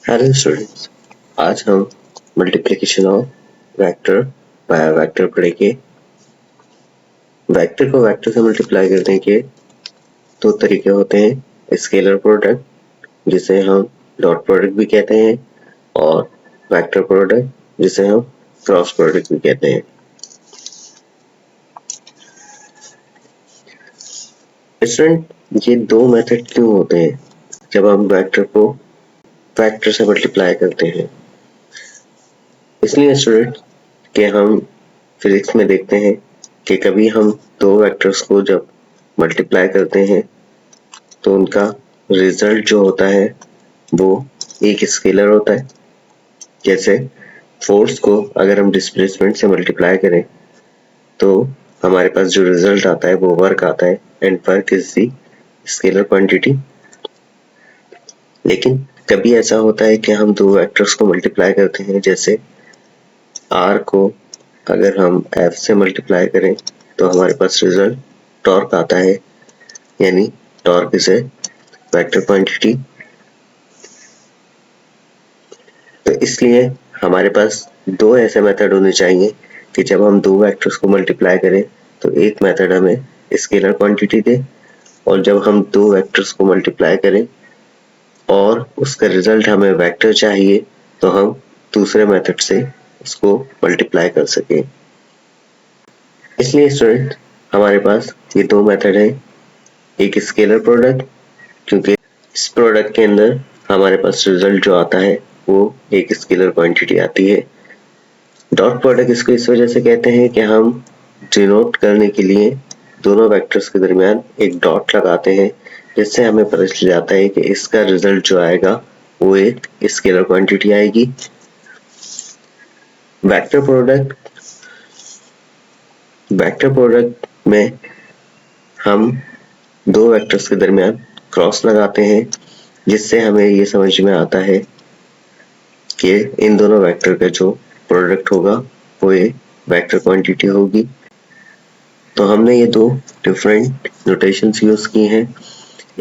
Hello students, आज हम multiplication of vector by vector पढ़ेंगे। वेक्टर को वेक्टर से मल्टीप्लाई करने के दो तरीके होते हैं, स्केलर प्रोडक्ट जिसे हम डॉट प्रोडक्ट भी कहते हैं और वेक्टर प्रोडक्ट जिसे हम क्रॉस प्रोडक्ट भी कहते हैं। स्टूडेंट, ये दो मेथड क्यों होते हैं जब हम वेक्टर को वेक्टर से मल्टीप्लाई करते हैं? इसलिए स्टूडेंट कि हम फिजिक्स में देखते हैं कि कभी हम दो वेक्टर्स को जब मल्टीप्लाई करते हैं तो उनका रिजल्ट जो होता है वो एक स्केलर होता है। जैसे फोर्स को अगर हम डिस्प्लेसमेंट से मल्टीप्लाई करें तो हमारे पास जो रिजल्ट आता है वो वर्क आता है, and work is the scalar quantity. लेकिन कभी ऐसा होता है कि हम दो वेक्टर्स को मल्टीप्लाई करते हैं, जैसे r को अगर हम f से मल्टीप्लाई करें तो हमारे पास रिजल्ट टॉर्क आता है, यानी torque is a vector quantity. तो इसलिए हमारे पास दो ऐसे मेथड होने चाहिए कि जब हम दो वेक्टर्स को मल्टीप्लाई करें तो एक मेथड हमें स्केलर क्वांटिटी दे, और जब हम दो वेक्टर्स को मल्टीप्लाई करें और उसका रिजल्ट हमें वेक्टर चाहिए तो हम दूसरे मेथड से उसको मल्टीप्लाई कर सकें। इसलिए स्टूडेंट हमारे पास ये दो मेथड है, एक स्केलर प्रोडक्ट क्योंकि इस प्रोडक्ट के अंदर हमारे पास रिजल्ट जो आता है वो एक स्केलर क्वांटिटी आती है। डॉट प्रोडक्ट इसको इस वजह से कहते हैं कि हम डिनोट करने के लिए दोनों वेक्टर्स के दरमियान एक डॉट लगाते हैं, जिससे हमें पता चल जाता है कि इसका रिजल्ट जो आएगा वो एक स्केलर क्वांटिटी आएगी। वेक्टर प्रोडक्ट में हम दो वेक्टर्स के दरमियान क्रॉस लगाते हैं, जिससे हमें ये समझ में आता है कि इन दोनों वेक्टर का जो प्रोडक्ट होगा वो एक वेक्टर क्वांटिटी होगी। तो हमने ये दो डिफरेंट नोटेशंस यूज की हैं।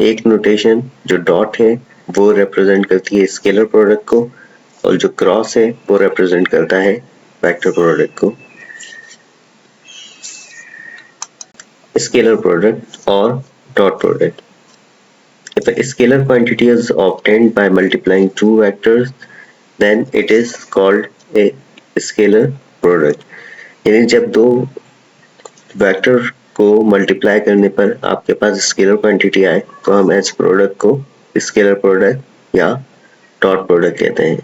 एक नोटेशन जो डॉट है वो रिप्रेजेंट करती है स्केलर प्रोडक्ट को, और जो क्रॉस है वो रिप्रेजेंट करता है वेक्टर प्रोडक्ट को। स्केलर प्रोडक्ट और dot product. If a scalar quantity is obtained by multiplying two vectors, then it is called a scalar product. यानी जब दो वेक्टर को मल्टीप्लाई करने पर आपके पास स्केलर क्वांटिटी आए तो हम एज प्रोडक्ट को स्केलर प्रोडक्ट या डॉट प्रोडक्ट कहते हैं।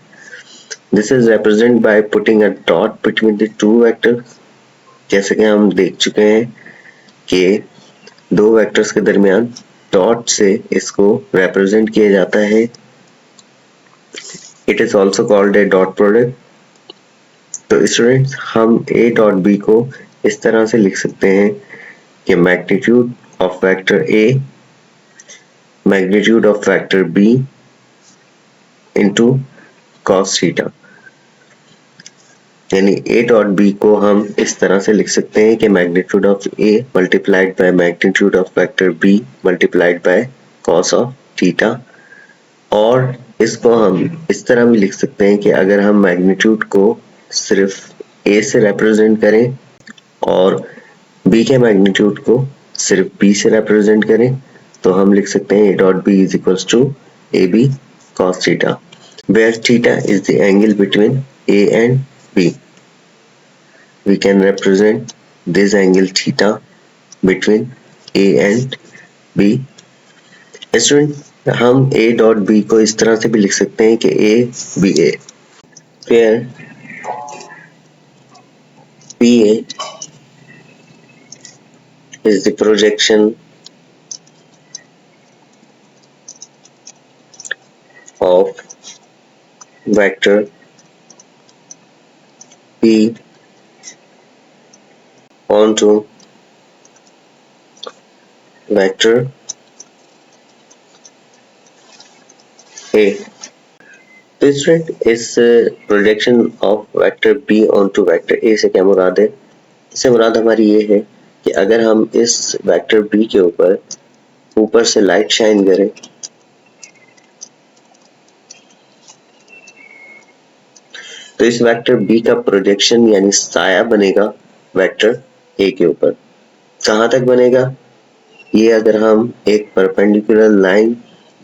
This is represent by putting a dot between the two vectors. जैसे कि हम देख चुके हैं कि दो वेक्टर्स के दरमियान डॉट से इसको रिप्रेजेंट किया जाता है। It is also called a dot product. तो स्टूडेंट्स हम a डॉट b को इस तरह से लिख सकते हैं कि magnitude of vector a magnitude of vector b into cos theta. यानी a डॉट b को हम इस तरह से लिख सकते हैं कि magnitude of a multiplied by magnitude of vector b multiplied by cos of theta. और इसको हम इस तरह भी लिख सकते हैं कि अगर हम मैग्नीट्यूड को सिर्फ a से रिप्रेजेंट करें और b के मैग्नीट्यूड को सिर्फ b से रिप्रेजेंट करें तो हम लिख सकते हैं a dot b is equals to ab cos theta, where theta is the angle between a and b. We can represent this angle theta between a and b. Student हम a dot b को इस तरह से भी लिख सकते हैं कि a ba, where ba is the projection of vector b onto vector a. तो स्टूडेंट इस projection of vector b onto vector a से क्या मुराद है? इससे मुराद हमारी ये है कि अगर हम इस वेक्टर b के ऊपर से लाइट शाइन करें तो इस वेक्टर बी का प्रोजेक्शन यानी साया बनेगा वेक्टर ए के ऊपर। कहाँ तक बनेगा? ये अगर हम एक परपेंडिकुलर लाइन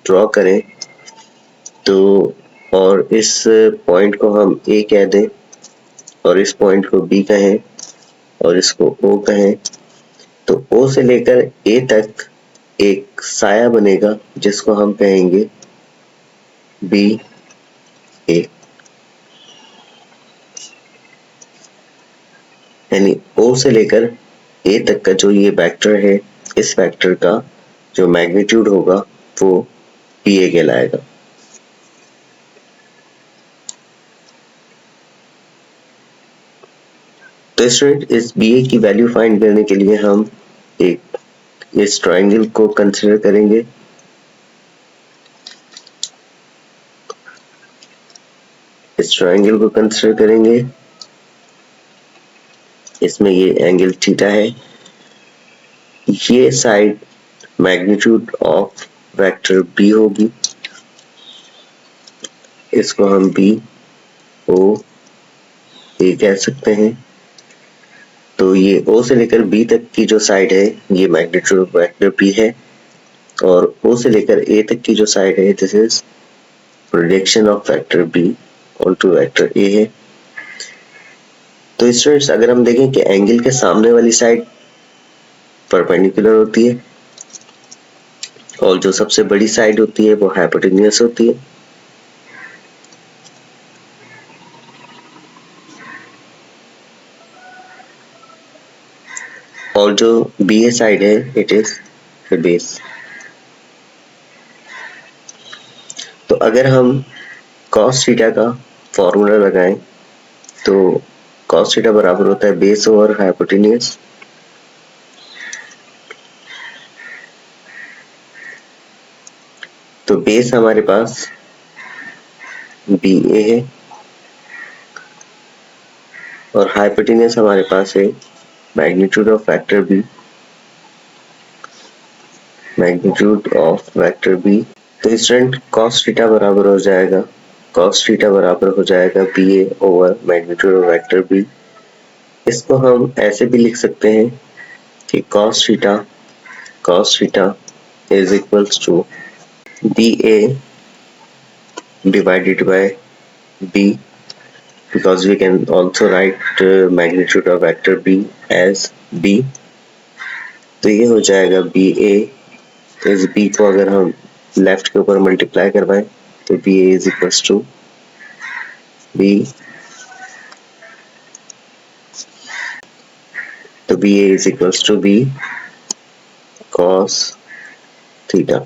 ड्रॉ करें तो, और इस पॉइंट को हम ए कह दें और इस पॉइंट को बी कहें और इसको ओ कहें, तो ओ से लेकर ए तक एक साया बनेगा जिसको हम कहेंगे बी ए। यानी ओ से लेकर ए तक का जो ये वेक्टर है, इस वेक्टर का जो मैग्नीट्यूड होगा वो बी ए कहलाएगा। तो स्टूडेंट, इस बी ए की वैल्यू फाइंड करने के लिए हम एक इस ट्रायंगल को कंसीडर करेंगे। इस ट्रायंगल को कंसीडर करेंगे, इसमें ये एंगल थीटा है। ये side magnitude of vector B होगी, इसको हम बी ओ ए कह सकते हैं। तो ये ओ से लेकर बी तक की जो साइड है ये मैग्नीट्यूड ऑफ वेक्टर बी है, और ओ से लेकर ए तक की जो साइड है this is projection of vector B onto vector A है। तो स्टूडेंट्स, अगर हम देखें कि एंगल के सामने वाली साइड परपेंडिकुलर होती है और जो सबसे बड़ी साइड होती है वो हाइपोटेन्यूस होती है। और जो बी ए साइड है इट इज बेस। तो अगर हम cos थीटा का फॉर्मूला लगाएं तो cos थीटा बराबर होता है बेस ओवर हाइपोटेन्यूस। तो बेस हमारे पास बी ए है और हाइपोटेन्यूस हमारे पास है magnitude of vector B, magnitude of vector B. तो स्टूडेंट, cos थीटा बराबर हो जाएगा B A over magnitude of vector B. इसको हम ऐसे भी लिख सकते हैं कि cos theta is equals to B A divided by b, because we can also write magnitude of vector b as b। तो ये हो जाएगा बी ए, इस b को अगर हम लेफ्ट के ऊपर मल्टीप्लाई करवाएं तो B A is equals to B, तो B A is equals to B cos theta.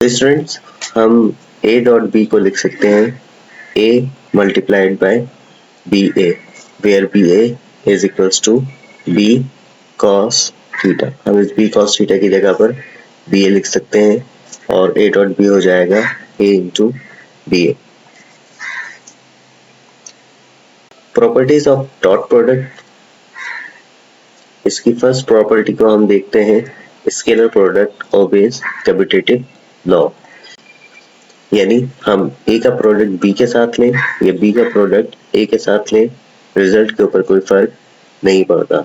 Students, हम a डॉट b को लिख सकते हैं a multiplied by B A, where B A is equals to b cos theta. हम इस b cos theta की जगह पर बी ए लिख सकते हैं और a डॉट b हो जाएगा a into B A. Properties of dot product, इसकी फर्स्ट प्रॉपर्टी को हम देखते हैं, scalar product obeys commutative law. यानी हम a का प्रोडक्ट b के साथ लें या b का प्रोडक्ट a के साथ लें, रिजल्ट के ऊपर कोई फर्क नहीं पड़ता।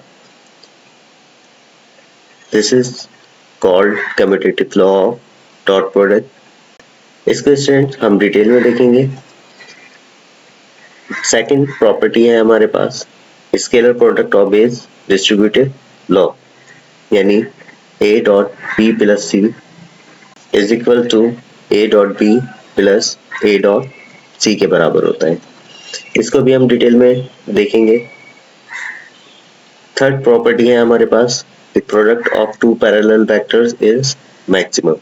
This is called commutative law of dot product. इसको स्टूडेंट हम डिटेल में देखेंगे। सेकंड प्रॉपर्टी है हमारे पास scalar product obeys distributive law, यानी a dot b plus c is equal to a dot b plus a dot c के बराबर होता है। इसको भी हम डिटेल में देखेंगे। थर्ड प्रॉपर्टी है हमारे पास the product of two parallel vectors is maximum,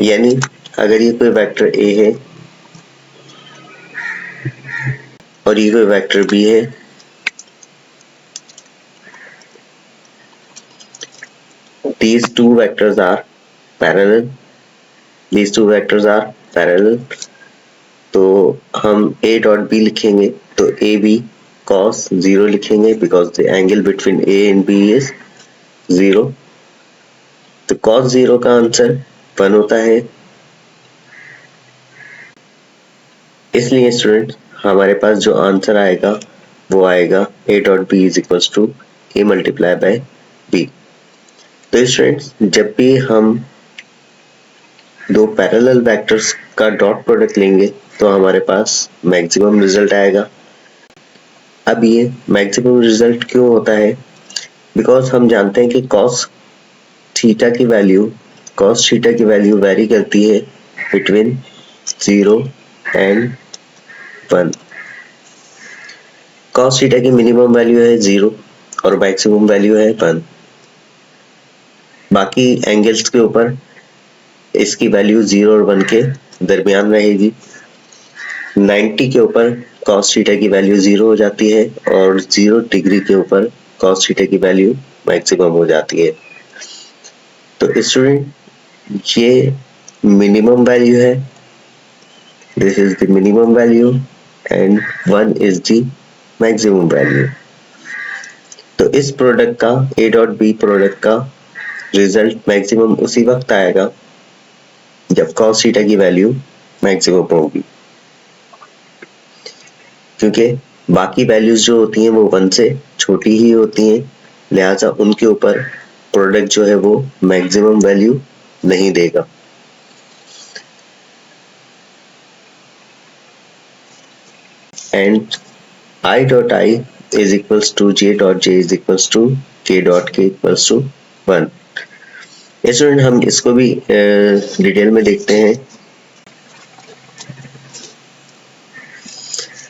यानी अगर ये कोई वेक्टर a है और ये कोई वेक्टर b है, these two vectors are parallel, तो हम a डॉट b लिखेंगे तो a b cos 0 लिखेंगे because the angle between a and b is 0। तो cos 0 का आंसर 1 होता है इसलिए स्टूडेंट हमारे पास जो आंसर आएगा वो आएगा a dot B is equals to a multiply by b। तो स्टूडेंट्स जब भी हम दो पैरेलल वेक्टर्स का डॉट प्रोडक्ट लेंगे तो हमारे पास मैक्सिमम रिजल्ट आएगा। अब ये मैक्सिमम रिजल्ट क्यों होता है? बिकॉज हम जानते हैं कि cos थीटा की वैल्यू वेरी करती है बिटवीन 0 एंड 1। cos थीटा की मिनिमम वैल्यू है 0 और मैक्सिमम वैल्यू है 1। बाकी एंगल्स के ऊपर इसकी वैल्यू 0 और 1 के दरमियान रहेगी। 90 के ऊपर cos थीटा की वैल्यू 0 हो जाती है और 0 डिग्री के ऊपर cos थीटा की वैल्यू मैक्सिमम हो जाती है। तो स्टूडेंट ये मिनिमम वैल्यू है, this is the minimum value and 1 is the maximum value. तो इस प्रोडक्ट का a डॉट बी प्रोडक्ट का रिजल्ट मैक्सिमम उसी वक्त आएगा जब cos थीटा की वैल्यू मैक्सिमम होगी, क्योंकि बाकी वैल्यूज जो होती हैं वो 1 से छोटी ही होती हैं, लिहाजा उनके ऊपर प्रोडक्ट जो है वो मैक्सिमम वैल्यू नहीं देगा। And I dot I is equals to J dot J is equals to K dot K equals to 1। Student हम इसको भी डिटेल में देखते हैं।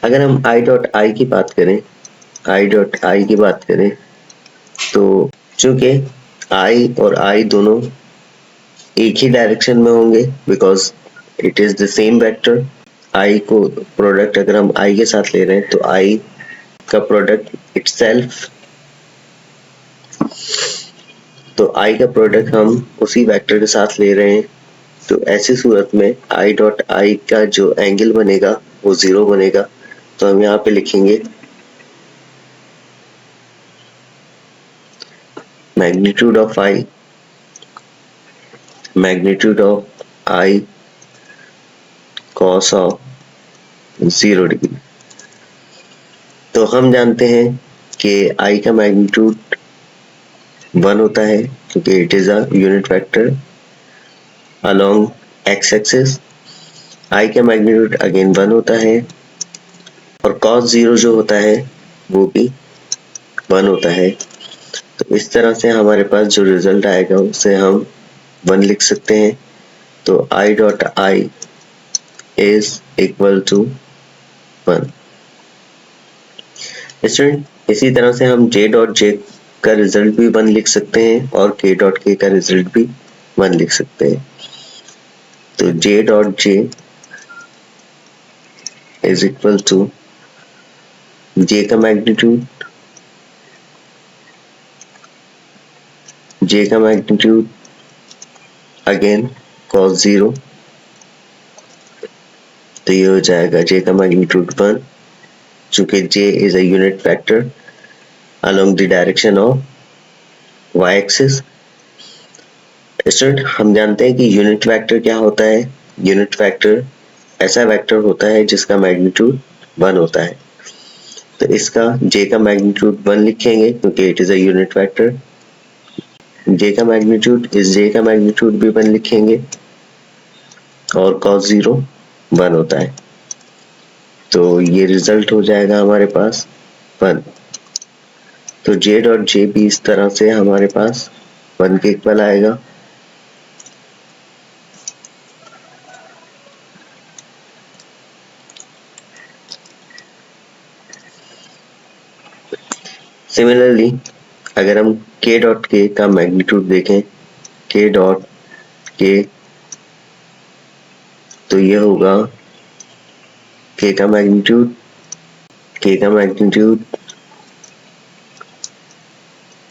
अगर हम I डॉट I की बात करें, I डॉट I की बात करें तो चूंकि I और I दोनों एक ही डायरेक्शन में होंगे because it is the same vector. I को प्रोडक्ट अगर हम I के साथ ले रहे हैं तो I का प्रोडक्ट इटसेल्फ, तो I का प्रोडक्ट हम उसी वेक्टर के साथ ले रहे हैं, तो ऐसी सूरत में I डॉट I का जो एंगल बनेगा वो 0 बनेगा। तो हम यहाँ पे लिखेंगे magnitude of I cos of 0 degree. तो हम जानते हैं कि I का मैग्नीट्यूड 1 होता है क्योंकि it is a unit vector along x axis. I का मैग्नीट्यूड अगेन 1 होता है और cos 0 जो होता है वो भी 1 होता है। तो इस तरह से हमारे पास जो रिजल्ट आएगा उसे हम 1 लिख सकते हैं। तो I dot I is equal to 1। Student इसी तरह से हम J डॉट J का रिजल्ट भी 1 लिख सकते हैं और K डॉट K का रिजल्ट भी 1 लिख सकते हैं। तो J dot J is equal to J का मैग्नीट्यूड अगेन cos 0, तो ये हो जाएगा J का मैग्नीट्यूड 1 चूंकि J is a unit vector along the direction of y axis. Student हम जानते हैं कि यूनिट वेक्टर क्या होता है। यूनिट वेक्टर ऐसा वेक्टर होता है जिसका मैग्नीट्यूड 1 होता है। तो इसका J का मैग्नीट्यूड 1 लिखेंगे क्योंकि it is a unit vector. J का मैग्नीट्यूड भी 1 लिखेंगे और cos 0 1 होता है, तो ये रिजल्ट हो जाएगा हमारे पास 1। तो J डॉट J भी इस तरह से हमारे पास 1 के इक्वल आएगा। सिमिलरली अगर हम K डॉट K का मैग्नीट्यूड देखें, K डॉट K, तो ये होगा K का magnitude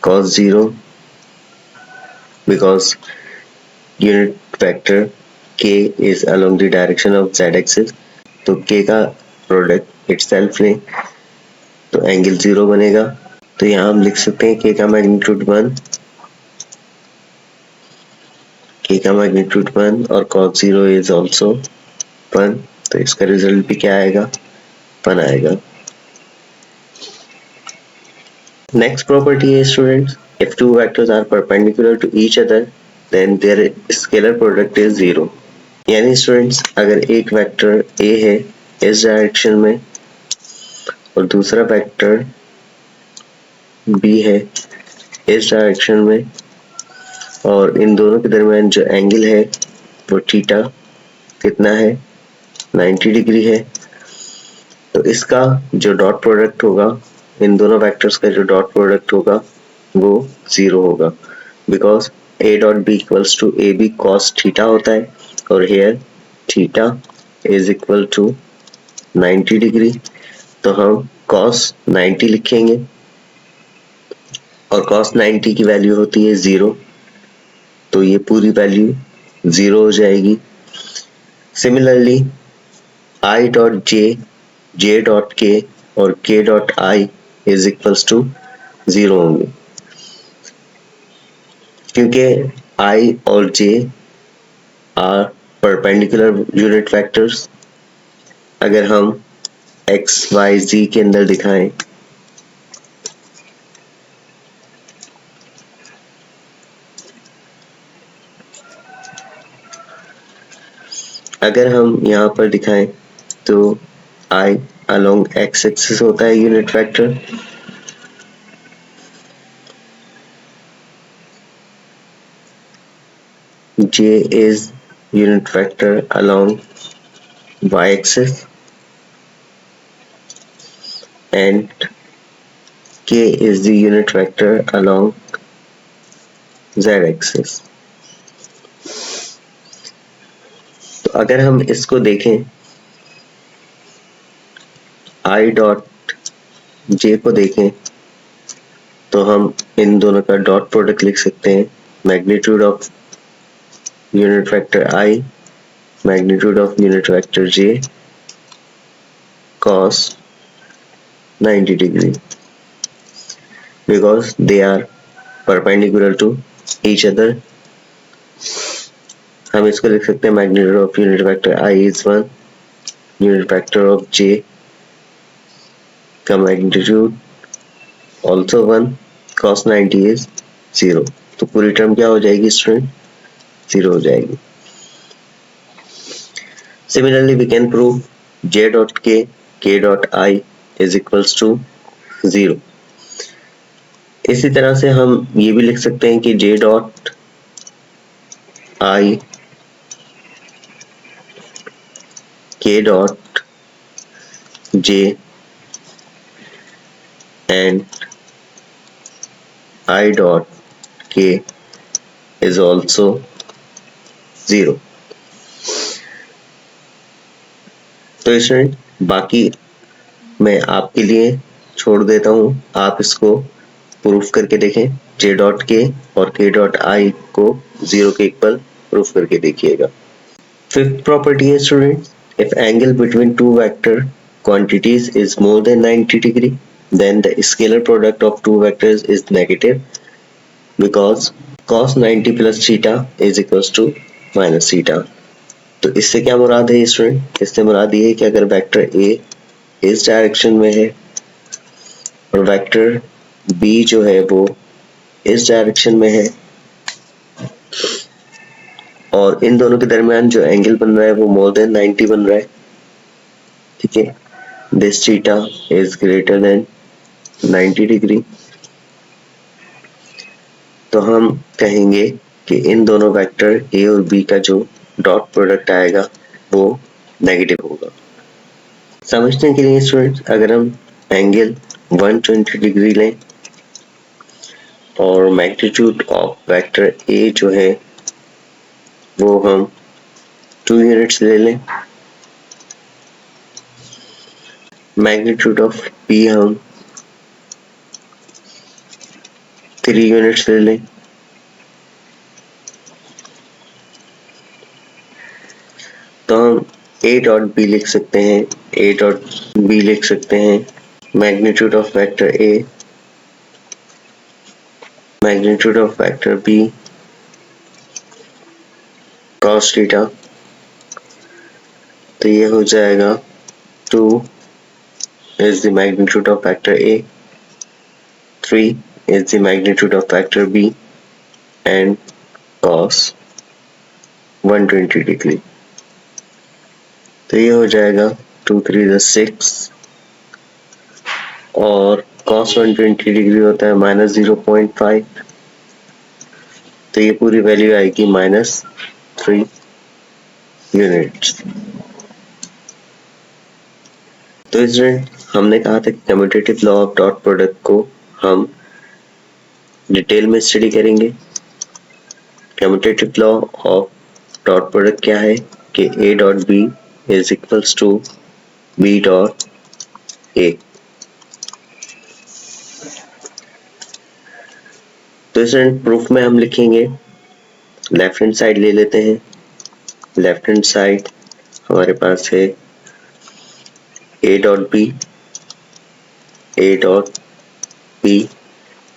cos 0 because unit vector K is along the direction of z axis। तो K का प्रोडक्ट इटसेल्फ लें तो एंगल 0 बनेगा। तो यहाँ हम लिख सकते हैं K का मैग्नीट्यूड 1 और cos 0 is also 1। तो इसका रिजल्ट भी क्या आएगा, 1 आएगा। Next property is, students, if two vectors are perpendicular to each other, then their scalar product is 0. यानी स्टूडेंट्स अगर एक वेक्टर a है इस डायरेक्शन में और दूसरा वेक्टर b है इस डायरेक्शन में और इन दोनों के दरमियान जो एंगल है वो थीटा कितना है, 90 डिग्री है, तो इसका जो डॉट प्रोडक्ट होगा, इन दोनों वेक्टर्स का जो डॉट प्रोडक्ट होगा वो 0 होगा, because a dot B equals to A B cos theta होता है और here theta is equal to 90 degree, तो हम cos 90 लिखेंगे और cos 90 की वैल्यू होती है 0, तो ये पूरी वैल्यू 0 हो जाएगी। Similarly i dot J, j dot K और k dot i is equals to 0 होंगे, क्योंकि i और j are perpendicular unit vectors. अगर हम x y z के अंदर दिखाएं अगर हम यहाँ पर दिखाएं तो i अलोंग x एक्सिस होता है unit vector, j is unit vector along y axis and k is the unit vector along z axis। तो अगर हम इसको देखें i डॉट j को देखें तो हम इन दोनों का डॉट प्रोडक्ट लिख सकते हैं, magnitude of unit vector i magnitude of unit vector j cos 90 degree because they are perpendicular to each other। हम इसको लिख सकते हैं magnitude of unit vector i is 1, unit vector of j का magnitude also 1, cos 90 is 0, तो पूरी term क्या हो जाएगी स्टूडेंट, 0 हो जाएगी। Similarly we can prove j dot k dot i is equals to 0। इसी तरह से हम ये भी लिख सकते हैं कि j dot i k dot j and i dot k is also 0। तो स्टूडेंट बाकी मैं आपके लिए छोड़ देता हूँ, आप इसको प्रूफ करके देखें, j डॉट के और k डॉट i को 0 के इक्वल प्रूफ करके देखिएगा। फिफ्थ प्रॉपर्टी है student, if angle between two vector quantities is more than 90 degree then the scalar product of two vectors is negative because cos 90 plus theta is equals to minus theta। तो इससे क्या मुराद है student, इससे मुराद ये है कि अगर वेक्टर a इस डायरेक्शन में है और वेक्टर b जो है वो इस डायरेक्शन में है और इन दोनों के दरमियान जो एंगल बन रहा है वो मोर देन 90 बन रहा है, ठीक है, this theta is greater than 90 degree, तो हम कहेंगे कि इन दोनों वेक्टर a और b का जो डॉट प्रोडक्ट आएगा वो नेगेटिव होगा। समझने के लिए स्टूडेंट्स अगर हम एंगल 120 डिग्री लें और मैग्नीट्यूड ऑफ वेक्टर a जो है वो हम 2 यूनिट्स ले लें, मैग्नीट्यूड ऑफ b हम 3 यूनिट्स ले लें, तो हम a डॉट b लिख सकते हैं, a डॉट b लिख सकते हैं magnitude of vector a magnitude of vector b cos theta तो ये हो जाएगा 2 is the magnitude of factor A, 3 is the magnitude of factor B, and cos 120 degree. तो ये हो जाएगा 2 3 is 6 और cos 120 डिग्री होता है -0.5, तो ये पूरी वैल्यू आएगी -3 यूनिट्स। तो स्टूडेंट हमने कहा था कि commutative law of dot product को हम डिटेल में स्टडी करेंगे। Commutative law of dot product क्या है कि A dot B is equals to B dot A. तो स्टूडेंट प्रूफ में हम लिखेंगे, लेफ्ट हैंड साइड ले लेते हैं। लेफ्ट हैंड साइड हमारे पास है ए डॉट बी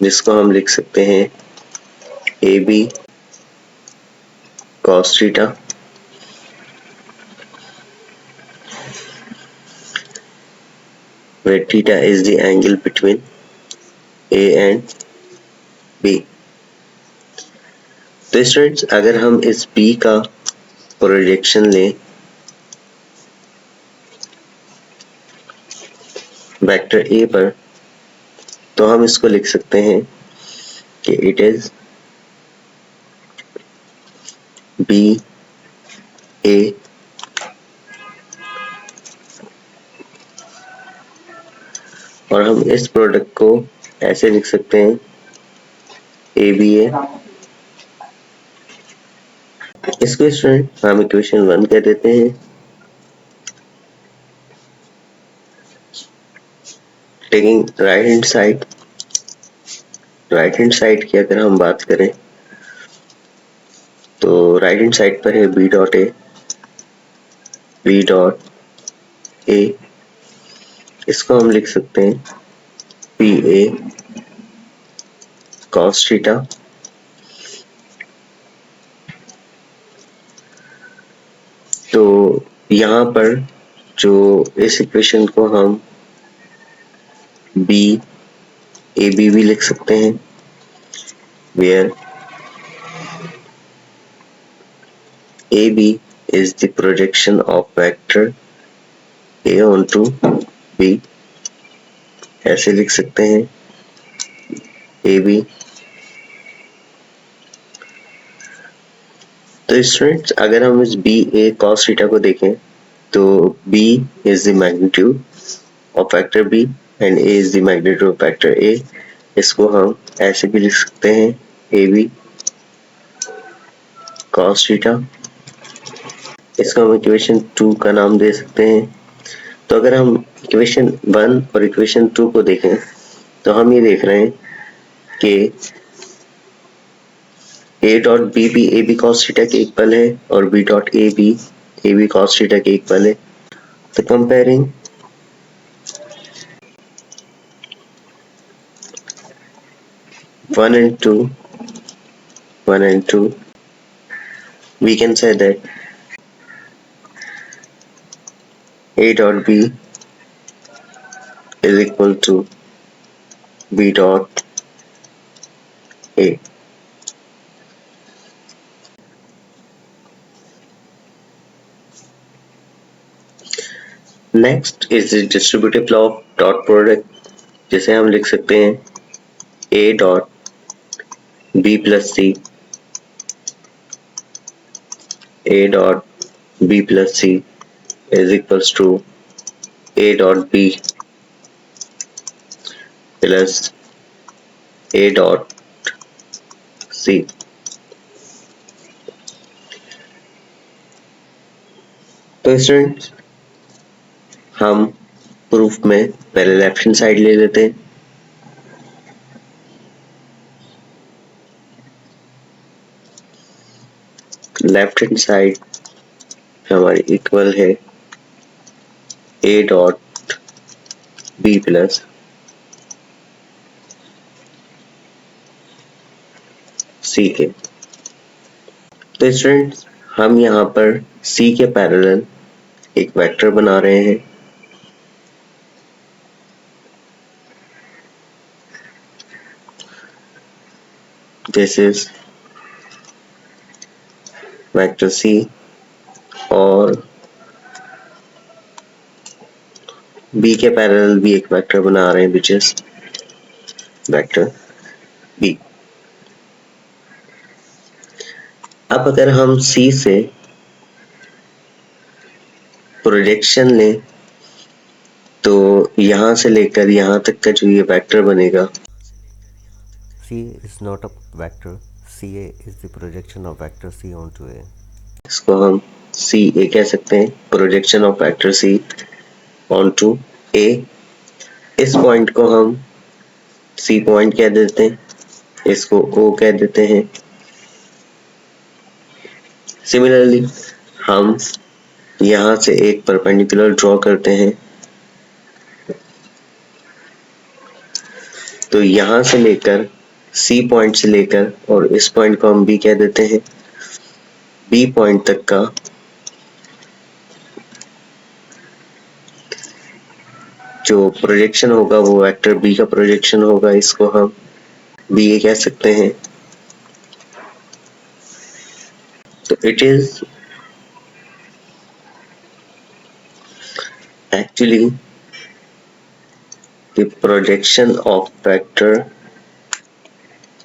जिसको हम लिख सकते हैं A B cos theta where theta is the angle between A and B। तो स्टूडेंट्स अगर हम इस B का प्रोजेक्शन लें वेक्टर A पर, तो हम इसको लिख सकते हैं कि इट इज बी ए और हम इस प्रोडक्ट को ऐसे लिख सकते हैं ए बी ए। इसको स्टूडेंट हम इक्वेशन 1 कह देते हैं। टेकिंग राइट हैंड साइड की अगर हम बात करें तो राइट हैंड साइड पर है बी डॉट ए। इसको हम लिख सकते हैं पी ए कॉस थीटा। तो यहाँ पर जो इस इक्वेशन को हम बी ए बी भी लिख सकते हैं, where A B is the projection of vector A onto B. ऐसे लिख सकते हैं ए बी। तो स्टूडेंट्स अगर हम इस बी ए कॉस थीटा को देखें तो b is the magnitude of vector b and a is the magnitude of vector a। इसको हम ऐसे भी लिख सकते हैं ए बी कॉस थीटा। इसको हम इक्वेशन 2 का नाम दे सकते हैं। तो अगर हम इक्वेशन 1 और इक्वेशन 2 को देखें तो हम ये देख रहे हैं कि ए डॉट बी भी ए बी कॉस थीटा के इक्वल है और B dot A B cos theta के इक्वल है। तो comparing one and two we can say that a dot b is equal to b dot a। Next is the distributive law of dot product, जिसे हम लिख सकते हैं a dot b plus C a dot b plus C is equals to a dot b plus a dot c। तो students हम proof में पहले left hand side ले लेते हैं। लेफ्ट हैंड साइड हमारी इक्वल है ए डॉट बी प्लस सी के। तो स्टूडेंट्स हम यहाँ पर सी के पैरेलल एक वेक्टर बना रहे हैं। दिस इज वेक्टर सी और बी के पैरेलल भी एक वेक्टर बना रहे हैं विच इज वेक्टर बी। अब अगर हम सी से प्रोजेक्शन लें तो यहाँ से लेकर यहाँ तक का जो ये वेक्टर बनेगा, C is not a vector. CA is the projection of vector C onto A. इसको हम सी ए कह सकते हैं, projection of vector C onto A. इस पॉइंट को हम सी पॉइंट कह देते हैं, इसको ओ कह देते हैं। सिमिलरली हम यहाँ से एक परपेंडिकुलर ड्रॉ करते हैं, तो यहाँ से लेकर सी पॉइंट से लेकर और इस पॉइंट को हम बी कह देते हैं, बी पॉइंट तक का जो प्रोजेक्शन होगा वो वेक्टर बी का प्रोजेक्शन होगा। इसको हम बी ए कह सकते हैं। तो it is actually the projection of vector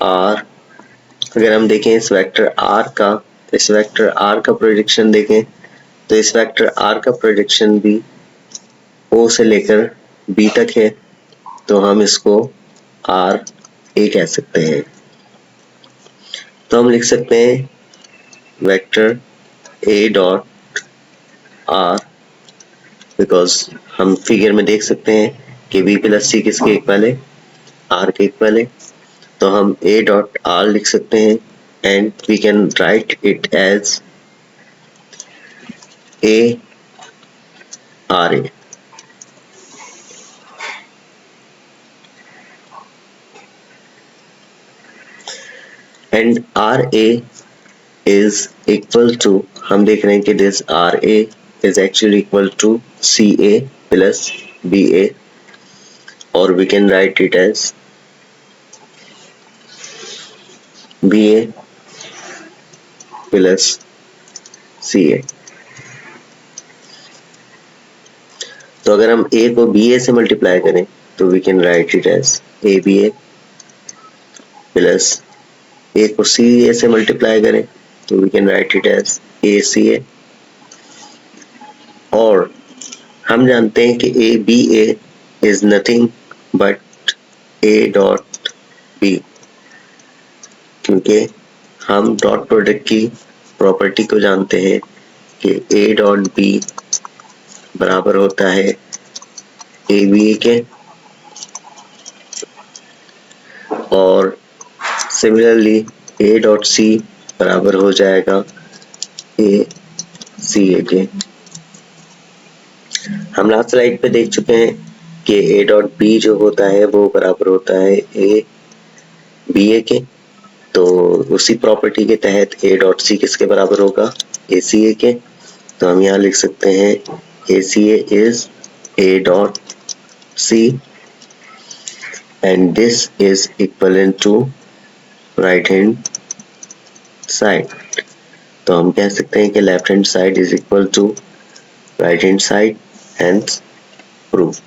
R. अगर हम देखें इस वेक्टर आर का प्रोजेक्शन देखें तो इस वेक्टर आर का प्रोजेक्शन भी ओ से लेकर बी तक है, तो हम इसको आर ए कह सकते हैं। तो हम लिख सकते हैं vector A dot are, because हम फिगर में देख सकते हैं कि बी प्लस सी किसके इक्वल है, आर के इक्वल है। तो हम ए डॉट आर लिख सकते हैं and we can write it as A R A. And R A is equal to, हम देख रहे हैं कि this R A is actually equal to C A plus B A, और we can write it as B A plus C A. तो अगर हम a को बी ए से मल्टीप्लाई करें तो we can write it as A B A plus a को C A से मल्टीप्लाई करें तो we can write it as A C A. और हम जानते हैं कि A B A is nothing but A dot B, क्योंकि हम डॉट प्रोडक्ट की प्रॉपर्टी को जानते हैं कि ए डॉट बी बराबर होता है ए बी ए के, और सिमिलरली ए डॉट सी बराबर हो जाएगा ए सी ए के। हम लास्ट स्लाइड पे देख चुके हैं कि ए डॉट बी जो होता है वो बराबर होता है ए बी ए के, तो उसी प्रॉपर्टी के तहत ए डॉट सी किसके बराबर होगा, ए सी ए के। तो हम यहाँ लिख सकते हैं A C A is A dot C and this is equivalent to right hand side. तो हम कह सकते हैं कि left hand side is equal to right hand side, hence proof.